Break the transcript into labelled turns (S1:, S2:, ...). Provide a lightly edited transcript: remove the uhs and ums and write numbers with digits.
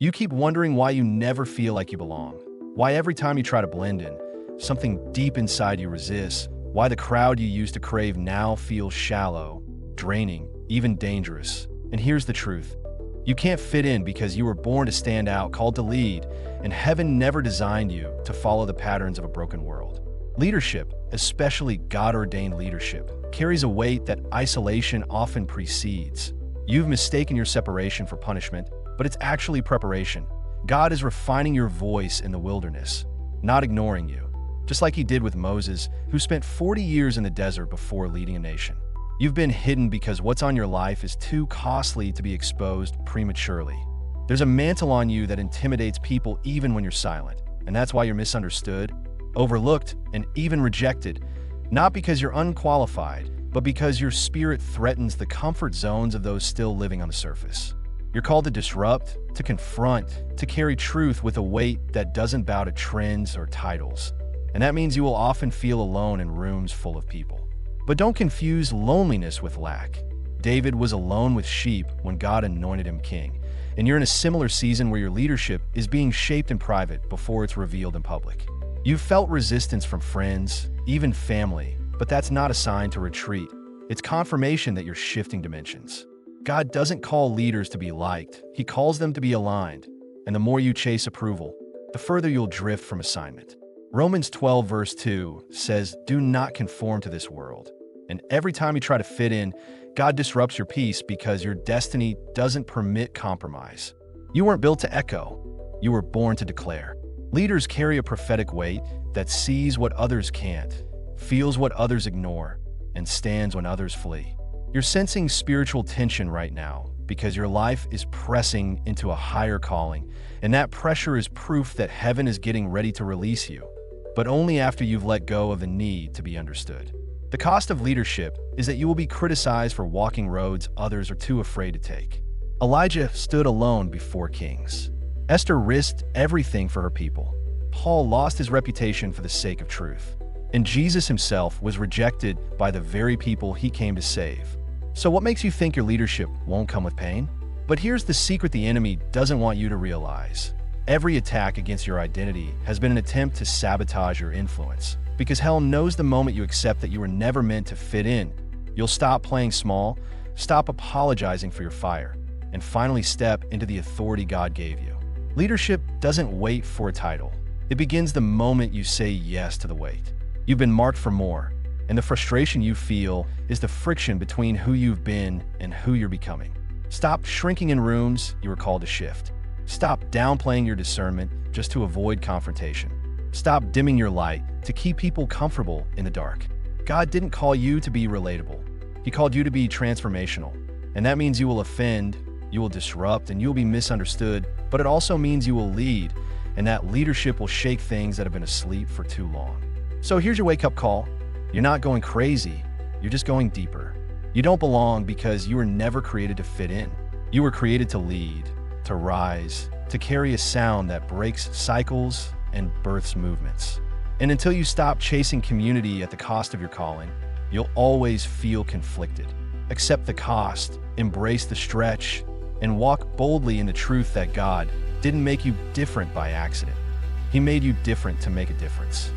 S1: You keep wondering why you never feel like you belong, why every time you try to blend in, something deep inside you resists, why the crowd you used to crave now feels shallow, draining, even dangerous. And here's the truth. You can't fit in because you were born to stand out, called to lead, and heaven never designed you to follow the patterns of a broken world. Leadership, especially God-ordained leadership, carries a weight that isolation often precedes. You've mistaken your separation for punishment, but it's actually preparation. God is refining your voice in the wilderness, not ignoring you, just like he did with Moses, who spent 40 years in the desert before leading a nation. You've been hidden because what's on your life is too costly to be exposed prematurely. There's a mantle on you that intimidates people even when you're silent, and that's why you're misunderstood, overlooked, and even rejected, not because you're unqualified, but because your spirit threatens the comfort zones of those still living on the surface. You're called to disrupt, to confront, to carry truth with a weight that doesn't bow to trends or titles. And that means you will often feel alone in rooms full of people. But don't confuse loneliness with lack. David was alone with sheep when God anointed him king. And you're in a similar season where your leadership is being shaped in private before it's revealed in public. You've felt resistance from friends, even family, but that's not a sign to retreat. It's confirmation that you're shifting dimensions. God doesn't call leaders to be liked. He calls them to be aligned. And the more you chase approval, the further you'll drift from assignment. Romans 12 verse 2 says, "Do not conform to this world." And every time you try to fit in, God disrupts your peace because your destiny doesn't permit compromise. You weren't built to echo. You were born to declare. Leaders carry a prophetic weight that sees what others can't, feels what others ignore, and stands when others flee. You're sensing spiritual tension right now because your life is pressing into a higher calling, and that pressure is proof that heaven is getting ready to release you, but only after you've let go of the need to be understood. The cost of leadership is that you will be criticized for walking roads others are too afraid to take. Elijah stood alone before kings. Esther risked everything for her people. Paul lost his reputation for the sake of truth. And Jesus himself was rejected by the very people he came to save. So what makes you think your leadership won't come with pain? But here's the secret the enemy doesn't want you to realize. Every attack against your identity has been an attempt to sabotage your influence. Because hell knows the moment you accept that you were never meant to fit in, you'll stop playing small, stop apologizing for your fire, and finally step into the authority God gave you. Leadership doesn't wait for a title. It begins the moment you say yes to the wait. You've been marked for more, and the frustration you feel is the friction between who you've been and who you're becoming. Stop shrinking in rooms you were called to shift. Stop downplaying your discernment just to avoid confrontation. Stop dimming your light to keep people comfortable in the dark. God didn't call you to be relatable. He called you to be transformational. And that means you will offend, you will disrupt, and you will be misunderstood, but it also means you will lead, and that leadership will shake things that have been asleep for too long. So here's your wake-up call. You're not going crazy, you're just going deeper. You don't belong because you were never created to fit in. You were created to lead, to rise, to carry a sound that breaks cycles and births movements. And until you stop chasing community at the cost of your calling, you'll always feel conflicted. Accept the cost, embrace the stretch, and walk boldly in the truth that God didn't make you different by accident. He made you different to make a difference.